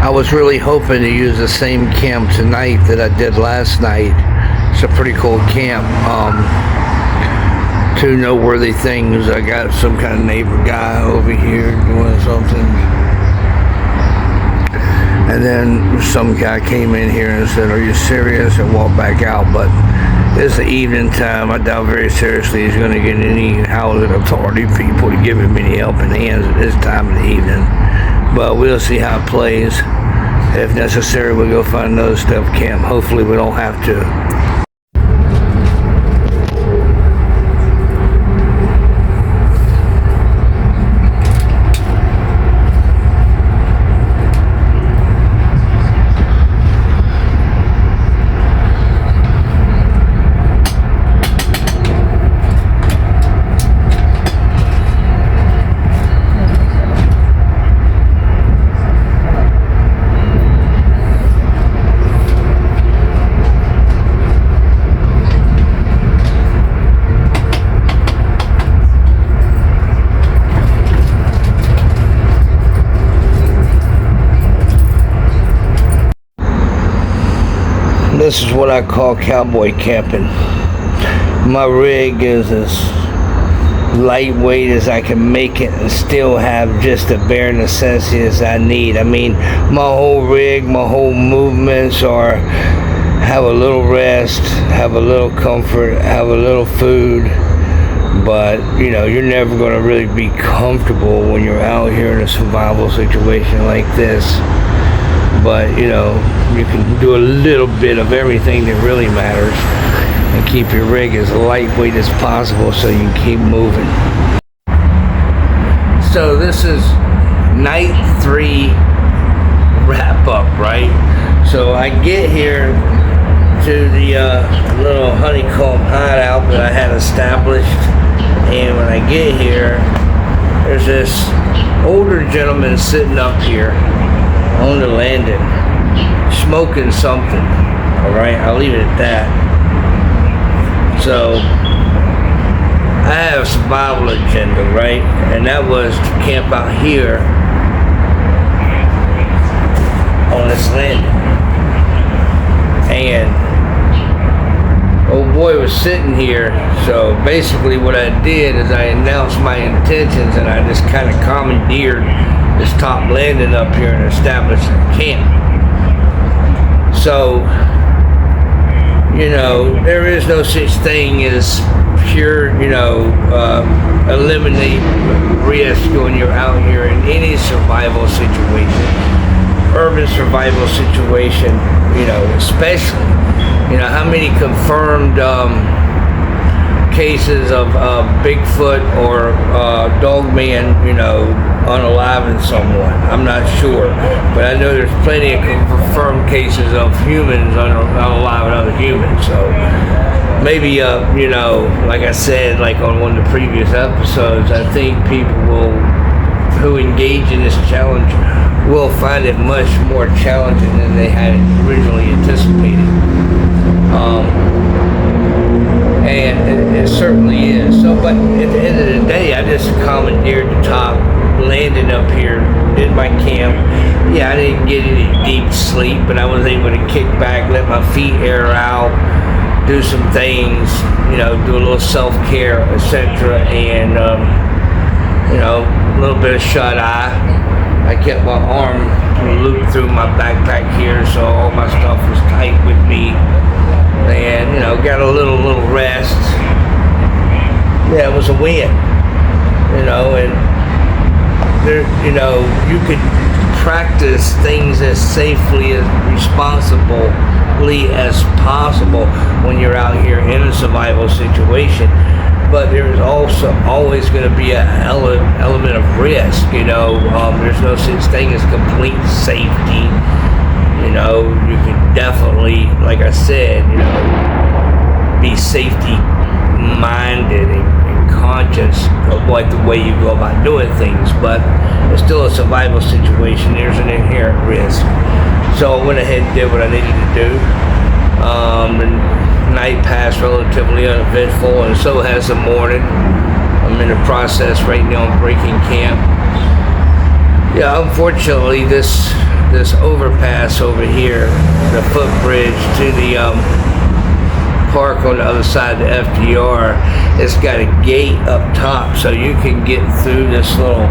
I was really hoping to use the same camp tonight that I did last night. It's a pretty cool camp. Two noteworthy things. I got some kind of neighbor guy over here doing something. And then some guy came in here and said, "Are you serious?" and walked back out. But it's the evening time. I doubt very seriously he's going to get any housing authority people to give him any helping hands at this time of the evening. But we'll see how it plays. If necessary, we'll go find another stealth camp. Hopefully we don't have to. This is what I call cowboy camping. My rig is as lightweight as I can make it and still have just the bare necessities I need. I mean, my whole rig, my whole movements are have a little rest, have a little comfort, have a little food. But, you know, you're never going to really be comfortable when you're out here in a survival situation like this. But, you know, you can do a little bit of everything that really matters and keep your rig as lightweight as possible so you can keep moving. So this is night 3 wrap up, right? So I get here to the little honeycomb hideout that I had established, and when I get here, there's this older gentleman sitting up here on the landing, smoking something. All right, I'll leave it at that. So I have a survival agenda, right? And that was to camp out here on this landing. And old boy was sitting here. So basically what I did is I announced my intentions, and I just kind of commandeered this top landing up here and established a camp. So, you know, there is no such thing as pure, you know, eliminate risk when you're out here in any survival situation, urban survival situation, you know, especially. You know, how many confirmed cases of Bigfoot or Dogman, you know, unaliving someone? I'm not sure, but I know there's plenty of confirmed cases of humans unaliving other humans. So maybe, you know, like I said, like on one of the previous episodes, I think people who engage in this challenge will find it much more challenging than they had originally anticipated. And it certainly is. So, but at the end of the day, I just commandeered the top landing up here, did my camp. Yeah, I didn't get any deep sleep, but I was able to kick back, let my feet air out, do some things, you know, do a little self-care, etc. And, you know, a little bit of shut-eye. I kept my arm looped through my backpack here, so all my stuff was tight with me. And, you know, got a little rest. Yeah, it was a win. You know, and there, you know, you could practice things as safely and responsibly as possible when you're out here in a survival situation. But there's also always going to be an element of risk. You know, there's no such thing as complete safety. You know, you can definitely, like I said, you know, be safety minded and conscious of what the way you go about doing things, but it's still a survival situation. There's an inherent risk. So I went ahead and did what I needed to do. The night passed relatively uneventful, and so has the morning. I'm in the process right now of breaking camp. Yeah, unfortunately, this this overpass over here, the footbridge to the park on the other side of the FDR. It's got a gate up top, so you can get through this little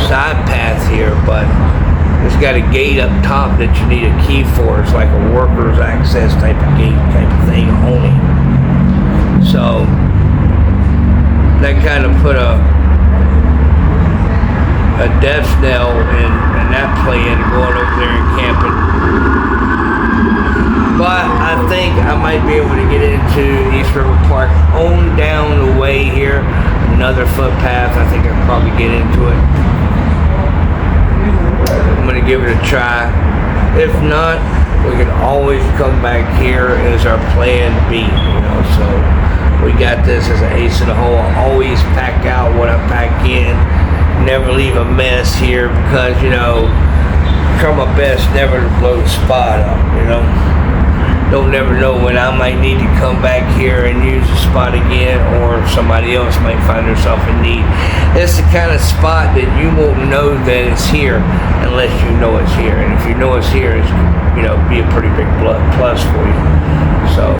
side path here, but it's got a gate up top that you need a key for. It's like a workers access type of gate type of thing only. So that kind of put a death knell in that plan, going over there and camping. But I think I might be able to get into East River Park on down the way here. Another footpath. I think I'll probably get into it. I'm gonna give it a try. If not, we can always come back here as our plan B, so we got this as an ace in the hole. I always pack out what I pack in, never leave a mess here, because try my best never to blow the spot up. Don't never know when I might need to come back here and use the spot again, or somebody else might find themselves in need. It's the kind of spot that you won't know that it's here unless you know it's here. And if you know it's here, it's be a pretty big plus for you. So.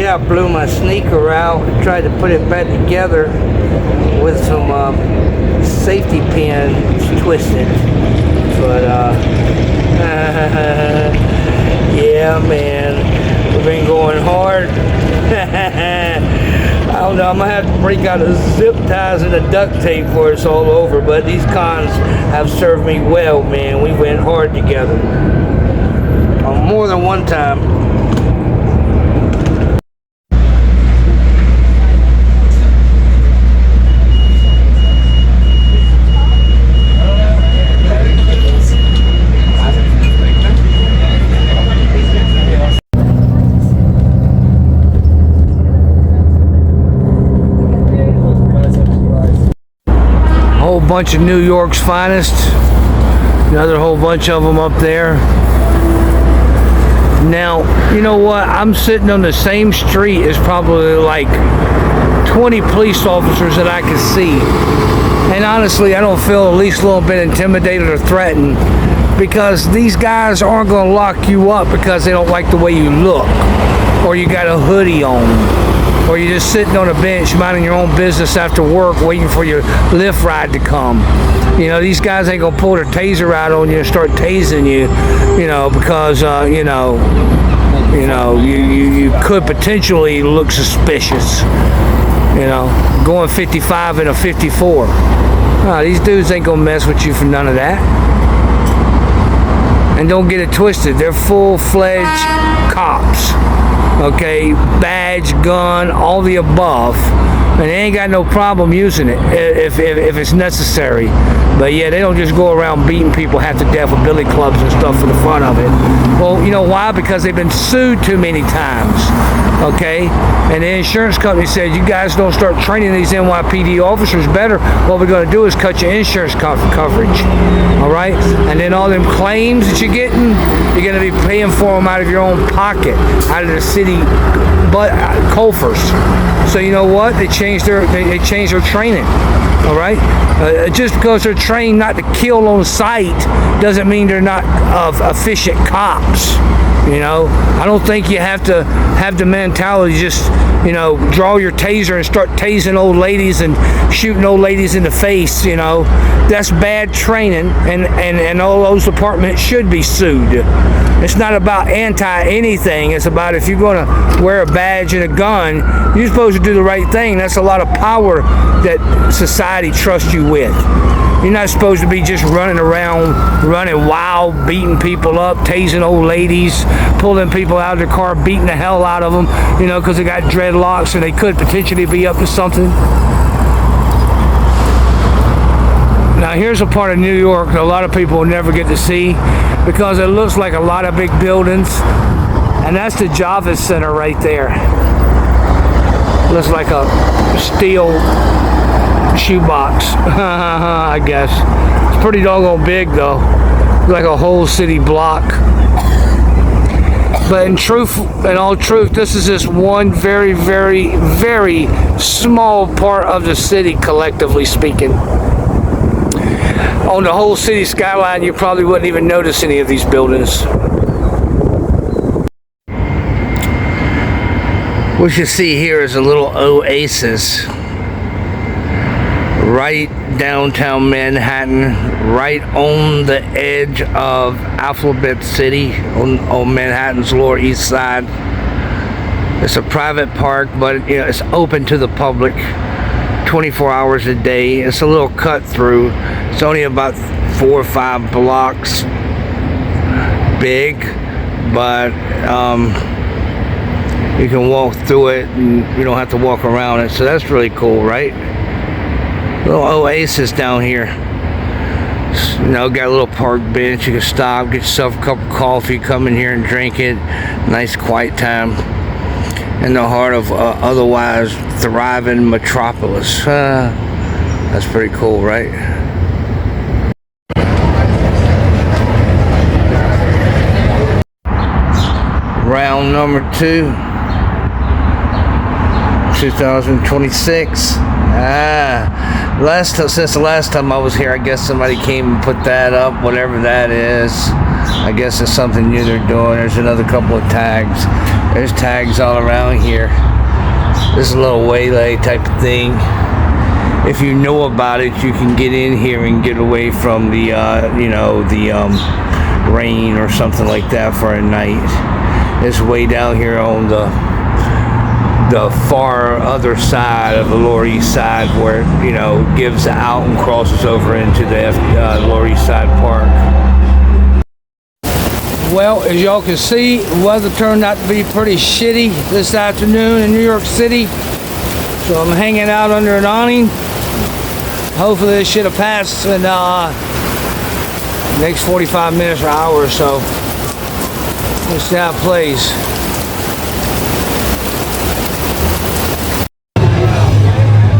I blew my sneaker out and tried to put it back together with some safety pins twisted, but yeah, man, we've been going hard. I don't know, I'm gonna have to break out the zip ties and the duct tape for it's all over, but these cons have served me well, man. We went hard together more than one time. Bunch of New York's finest, another whole bunch of them up there. Now, you know what? I'm sitting on the same street as probably like 20 police officers that I can see. And honestly, I don't feel the least little bit intimidated or threatened, because these guys aren't going to lock you up because they don't like the way you look, or you got a hoodie on, or you're just sitting on a bench minding your own business after work waiting for your Lyft ride to come. These guys ain't gonna pull their taser out on you and start tasing you, because you could potentially look suspicious, going 55 in a 54. No, these dudes ain't gonna mess with you for none of that. And don't get it twisted, they're full-fledged cops. Okay, badge, gun, all the above, and they ain't got no problem using it if it's necessary. But yeah, they don't just go around beating people half to death with billy clubs and stuff for the fun of it. Well, you know why? Because they've been sued too many times. Okay, and the insurance company said, you guys don't start training these NYPD officers better, what we're going to do is cut your insurance coverage. All right, and then all them claims that you're getting, you're going to be paying for them out of your own pocket, out of the city coffers. So you know what? They changed their training. All right, just because they're trained not to kill on sight doesn't mean they're not efficient cops. I don't think you have to have the mentality just, draw your taser and start tasing old ladies and shooting old ladies in the face. That's bad training, and all those departments should be sued. It's not about anti-anything. It's about, if you're going to wear a badge and a gun, you're supposed to do the right thing. That's a lot of power that society trusts you with. You're not supposed to be just running around, running wild, beating people up, tasing old ladies, pulling people out of their car, beating the hell out of them, because they got dreadlocks and they could potentially be up to something. Now here's a part of New York that a lot of people will never get to see, because it looks like a lot of big buildings, and that's the Javits Center right there. Looks like a steel shoebox, I guess. It's pretty doggone big though, like a whole city block. But in all truth, this is just one very, very, very small part of the city, collectively speaking. On the whole city skyline, you probably wouldn't even notice any of these buildings. What you see here is a little oasis right downtown Manhattan, right on the edge of Alphabet City, on Manhattan's Lower East Side. It's a private park, but you know, it's open to the public 24 hours a day. It's a little cut through. It's only about 4 or 5 blocks big, but you can walk through it and you don't have to walk around it, so that's really cool, right? Little oasis down here. You know, got a little park bench. You can stop, get yourself a cup of coffee, come in here and drink it. Nice quiet time in the heart of otherwise thriving metropolis. That's pretty cool, right? Round number 2, 2026. Since the last time I was here, I guess somebody came and put that up, whatever that is. I guess it's something new they're doing. There's another couple of tags. There's tags all around here. This is a little waylay type of thing. If you know about it, you can get in here and get away from the, rain or something like that for a night. It's way down here on the far other side of the Lower East Side, where it, you know, gives out and crosses over into the Lower East Side Park. Well, as y'all can see, the weather turned out to be pretty shitty this afternoon in New York City. So I'm hanging out under an awning. Hopefully this should have passed in next 45 minutes or hour or so. Let's see how it plays.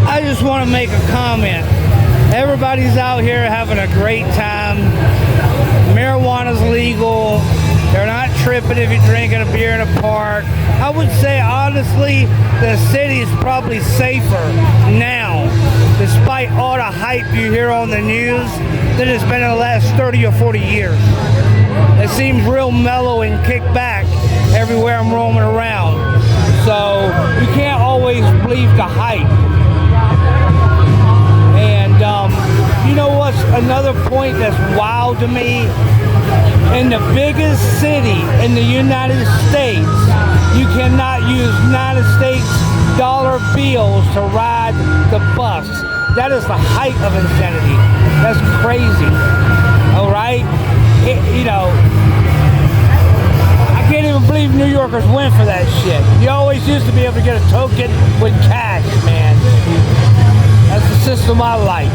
I just want to make a comment. Everybody's out here having a great time. Marijuana's legal. They're not tripping if you're drinking a beer in a park. I would say, honestly, the city's probably safer now, despite all the hype you hear on the news, than it's been in the last 30 or 40 years. It seems real mellow and kick back everywhere I'm roaming around. So you can't always believe the hype. And you know what's another point that's wild to me? In the biggest city in the United States, you cannot use United States dollar bills to ride the bus. That is the height of insanity. That's crazy. All right? I can't even believe New Yorkers went for that shit. You always used to be able to get a token with cash, man. That's the system I like.